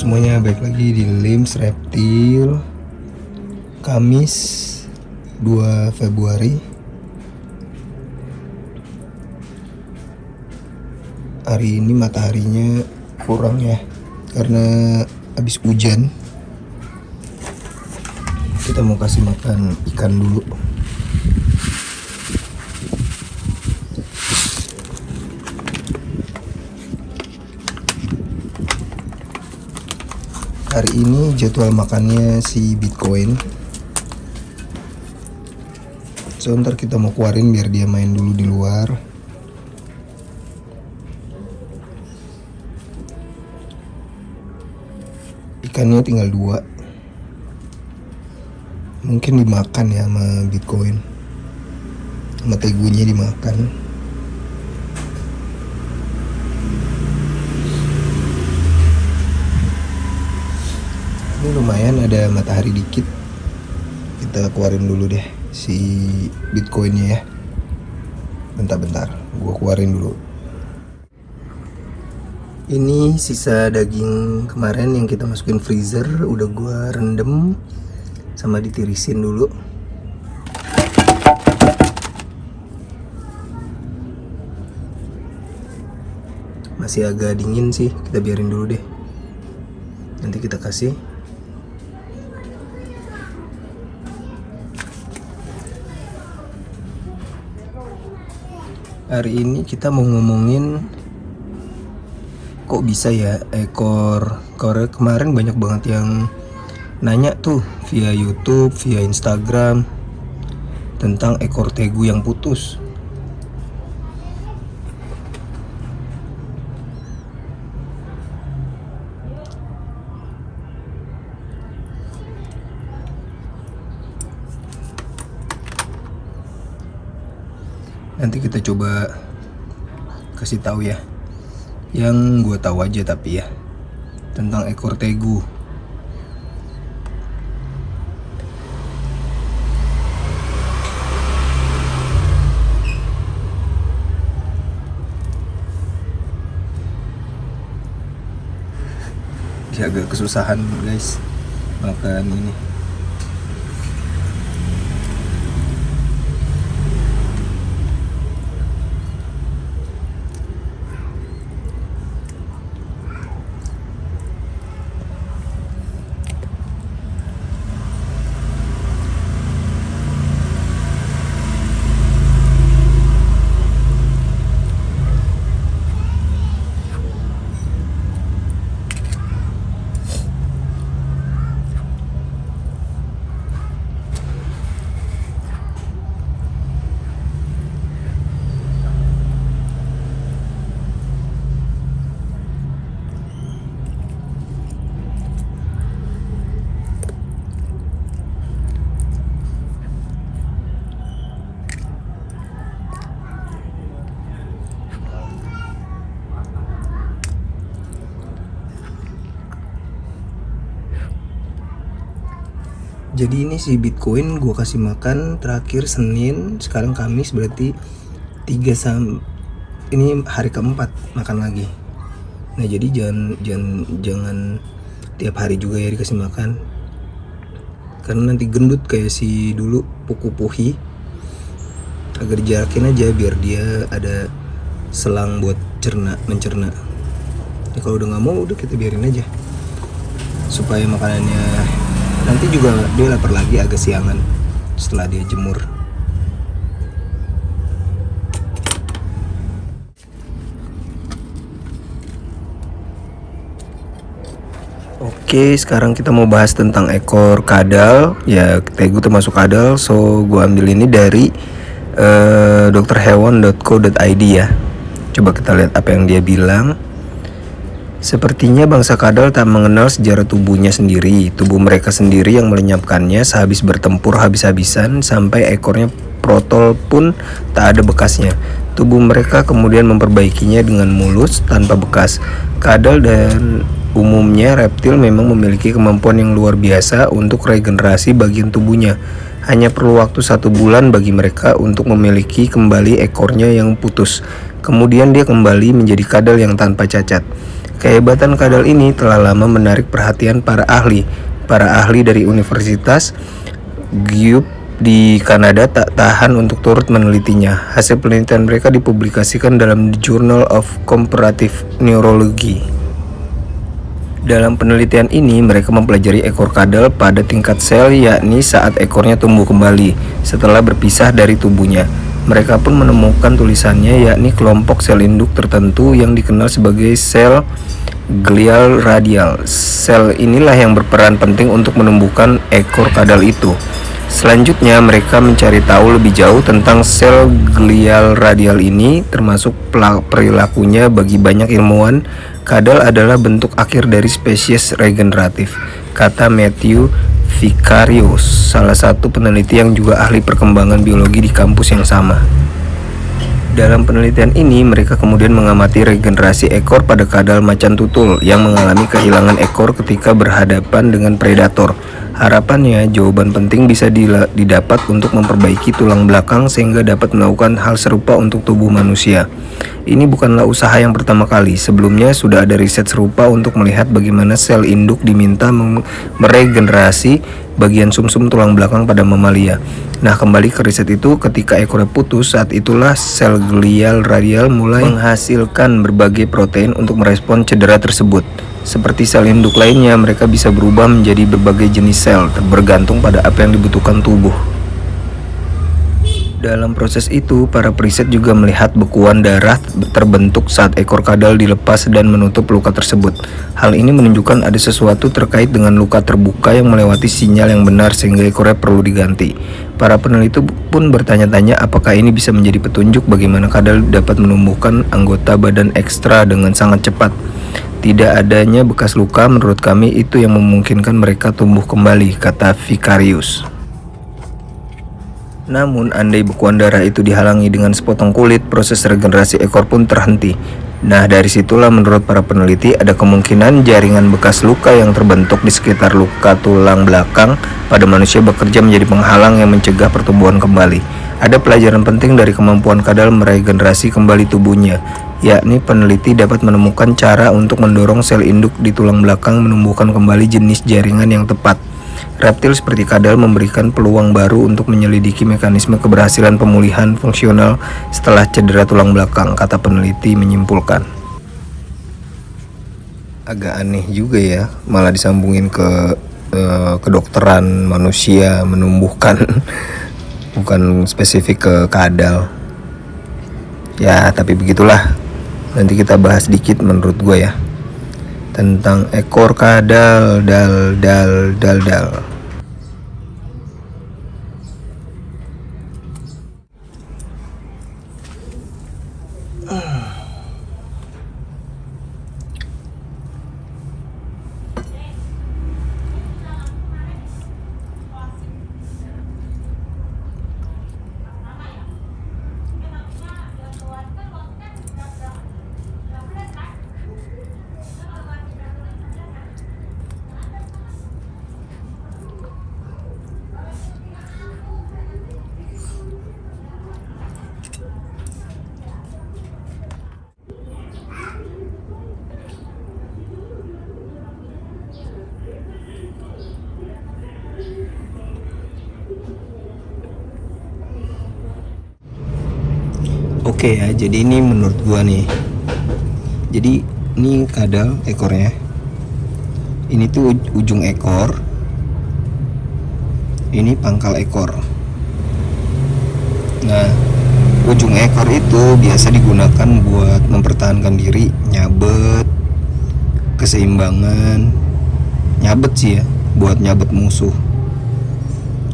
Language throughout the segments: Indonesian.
semuanya, balik lagi di Lims Reptil. Kamis 2 Februari. Hari ini mataharinya kurang ya, karena habis hujan. Kita mau kasih makan ikan dulu. Hari ini jadwal makannya si Bitcoin. So ntar kita mau keluarin biar dia main dulu di luar. Ikannya tinggal 2. Mungkin dimakan ya sama Bitcoin. Sama tegunya dimakan. Ini lumayan ada matahari dikit. Kita keluarin dulu deh si Bitcoinnya ya. Bentar, gua keluarin dulu. Ini sisa daging kemarin yang kita masukin freezer, udah gua rendem sama ditirisin dulu. Masih agak dingin sih, kita biarin dulu deh. Nanti kita kasih. Hari ini kita mau ngomongin kok bisa ya ekor kemarin banyak banget yang nanya tuh via YouTube, via Instagram tentang ekor tegu yang putus. Nanti kita coba kasih tahu ya, yang gue tahu aja tapi ya, tentang ekor tegu. Dia agak kesusahan guys makan ini. Jadi ini si Bitcoin gue kasih makan terakhir Senin, sekarang Kamis, berarti 3 ini hari keempat makan lagi. Nah jadi jangan tiap hari juga ya dikasih makan, karena nanti gendut kayak si dulu Puku-Puhi. Agak dijarakin aja biar dia ada selang buat mencerna. Ya, kalau udah nggak mau udah kita biarin aja supaya makanannya nanti juga dia lapar lagi agak siangan setelah dia jemur. Oke, sekarang kita mau bahas tentang ekor kadal. Ya, tegu termasuk kadal. So, gua ambil ini dari drhewan.co.id ya. Coba kita lihat apa yang dia bilang. Sepertinya bangsa kadal tak mengenal sejarah tubuhnya sendiri. Tubuh mereka sendiri yang melenyapkannya sehabis bertempur habis-habisan sampai ekornya protol pun tak ada bekasnya. Tubuh mereka kemudian memperbaikinya dengan mulus tanpa bekas. Kadal dan umumnya reptil memang memiliki kemampuan yang luar biasa untuk regenerasi bagian tubuhnya. Hanya perlu waktu 1 bulan bagi mereka untuk memiliki kembali ekornya yang putus. Kemudian dia kembali menjadi kadal yang tanpa cacat. Kehebatan kadal ini telah lama menarik perhatian para ahli. Para ahli dari Universitas Guelph di Kanada tak tahan untuk turut menelitinya. Hasil penelitian mereka dipublikasikan dalam The Journal of Comparative Neurology. Dalam penelitian ini, mereka mempelajari ekor kadal pada tingkat sel, yakni saat ekornya tumbuh kembali setelah berpisah dari tubuhnya. Mereka pun menemukan tulisannya, yakni kelompok sel induk tertentu yang dikenal sebagai sel glial radial. Sel inilah yang berperan penting untuk menumbuhkan ekor kadal itu. Selanjutnya, mereka mencari tahu lebih jauh tentang sel glial radial ini, termasuk perilakunya. Bagi banyak ilmuwan, kadal adalah bentuk akhir dari spesies regeneratif, kata Matthew Vicarius, salah satu peneliti yang juga ahli perkembangan biologi di kampus yang sama. Dalam penelitian ini, mereka kemudian mengamati regenerasi ekor pada kadal macan tutul yang mengalami kehilangan ekor ketika berhadapan dengan predator. Harapannya, jawaban penting bisa didapat untuk memperbaiki tulang belakang sehingga dapat melakukan hal serupa untuk tubuh manusia. Ini bukanlah usaha yang pertama kali. Sebelumnya sudah ada riset serupa untuk melihat bagaimana sel induk diminta meregenerasi bagian sumsum tulang belakang pada mamalia. Nah, kembali ke riset itu, ketika ekornya putus, saat itulah sel glial radial mulai menghasilkan berbagai protein untuk merespon cedera tersebut. Seperti sel induk lainnya, mereka bisa berubah menjadi berbagai jenis sel, bergantung pada apa yang dibutuhkan tubuh. Dalam proses itu, para periset juga melihat bekuan darah terbentuk saat ekor kadal dilepas dan menutup luka tersebut. Hal ini menunjukkan ada sesuatu terkait dengan luka terbuka yang melewati sinyal yang benar sehingga ekornya perlu diganti. Para peneliti pun bertanya-tanya apakah ini bisa menjadi petunjuk bagaimana kadal dapat menumbuhkan anggota badan ekstra dengan sangat cepat. Tidak adanya bekas luka menurut kami itu yang memungkinkan mereka tumbuh kembali, kata Vicarius. Namun, andai bekuan darah itu dihalangi dengan sepotong kulit, proses regenerasi ekor pun terhenti. Nah, dari situlah menurut para peneliti ada kemungkinan jaringan bekas luka yang terbentuk di sekitar luka tulang belakang pada manusia bekerja menjadi penghalang yang mencegah pertumbuhan kembali. Ada pelajaran penting dari kemampuan kadal meregenerasi kembali tubuhnya, yakni peneliti dapat menemukan cara untuk mendorong sel induk di tulang belakang menumbuhkan kembali jenis jaringan yang tepat. Reptil seperti kadal memberikan peluang baru untuk menyelidiki mekanisme keberhasilan pemulihan fungsional setelah cedera tulang belakang, kata peneliti menyimpulkan. Agak aneh juga ya, malah disambungin ke kedokteran manusia menumbuhkan, bukan spesifik ke kadal. Ya, tapi begitulah. Nanti kita bahas sedikit menurut gue ya tentang ekor kadal, dal. Oke ya, jadi ini menurut gua nih. Jadi ini kadal ekornya. Ini tuh ujung ekor. Ini pangkal ekor. Nah, ujung ekor itu biasa digunakan buat mempertahankan diri, nyabet, keseimbangan, nyabet sih ya, buat nyabet musuh.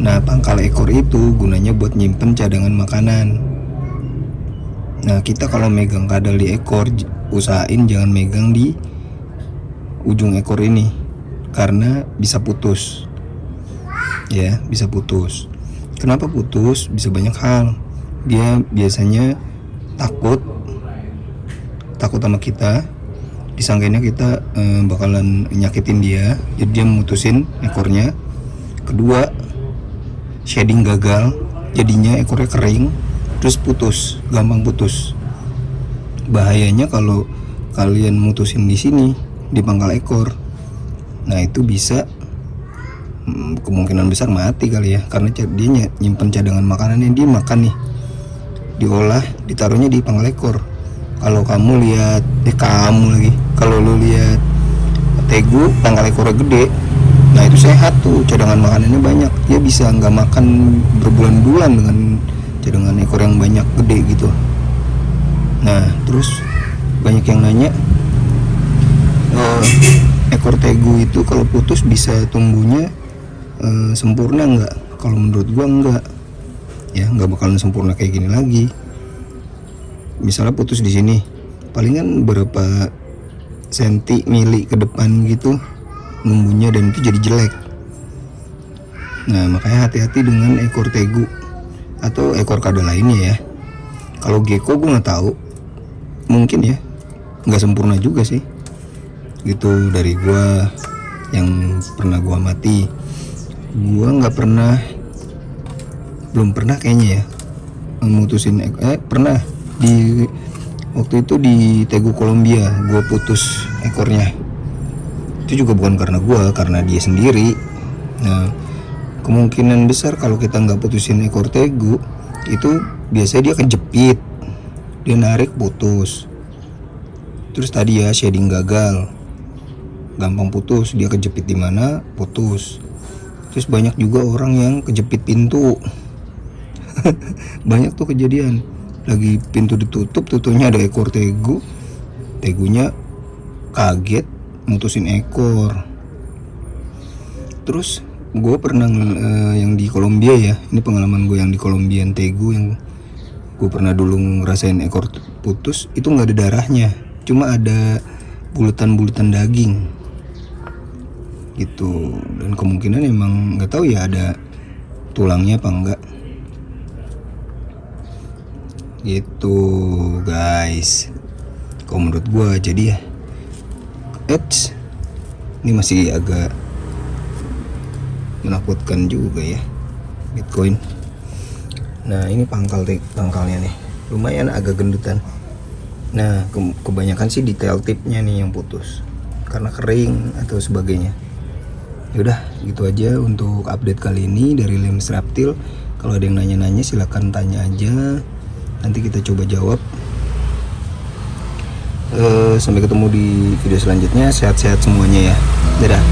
Nah, pangkal ekor itu gunanya buat nyimpen cadangan makanan. Nah, kita kalau megang kadal di ekor, usahain jangan megang di ujung ekor ini, karena bisa putus. Ya, bisa putus. Kenapa putus? Bisa banyak hal. Dia biasanya takut sama kita, disangkanya kita bakalan nyakitin dia, jadi dia memutusin ekornya. Kedua, shedding gagal, jadinya ekornya kering, terus putus, gampang putus. Bahayanya kalau kalian mutusin di sini di pangkal ekor, nah itu bisa kemungkinan besar mati kali ya, karena dia nyimpen cadangan makanan yang dia makan nih, diolah ditaruhnya di pangkal ekor. Kalau kamu lihat kalau lu lihat tegu pangkal ekornya gede, nah itu sehat tuh, cadangan makanannya banyak, dia bisa nggak makan berbulan-bulan dengan cadangan ekor yang banyak gede gitu. Nah terus banyak yang nanya, ekor tegu itu kalau putus bisa tumbuhnya sempurna nggak? Kalau menurut gua nggak, ya nggak bakalan sempurna kayak gini lagi. Misalnya putus di sini, palingan berapa mili ke depan gitu numbuhnya, dan itu jadi jelek. Nah makanya hati-hati dengan ekor tegu atau ekor kada lainnya ya. Kalau gecko gue nggak tahu, mungkin ya nggak sempurna juga sih gitu. Dari gue yang pernah gue amati, gue belum pernah kayaknya ya memutusin pernah di waktu itu di tegu Kolombia gue putus ekornya. Itu juga bukan karena dia sendiri. Nah kemungkinan besar kalau kita nggak putusin ekor tegu itu biasanya dia kejepit, dia narik putus. Terus tadi ya shading gagal, gampang putus, dia kejepit di mana putus. Terus banyak juga orang yang kejepit pintu. Banyak tuh kejadian, lagi pintu ditutup, tutupnya ada ekor tegunya kaget mutusin ekor. Terus gue pernah yang di Kolombia ya, ini pengalaman gue yang di Kolombian tegu, yang gue pernah dulu ngerasain ekor putus, itu nggak ada darahnya, cuma ada bulatan-bulatan daging gitu. Dan kemungkinan emang nggak tahu ya ada tulangnya apa enggak gitu guys. Kalau menurut gue jadi ya ini masih agak menakutkan juga ya Bitcoin. Nah ini pangkalnya nih lumayan agak gendutan. Nah kebanyakan sih detail tipnya nih yang putus karena kering atau sebagainya. Yaudah gitu aja untuk update kali ini dari Lems Reptile. Kalau ada yang nanya-nanya silahkan tanya aja, nanti kita coba jawab. Sampai ketemu di video selanjutnya. Sehat-sehat semuanya ya. Dadah.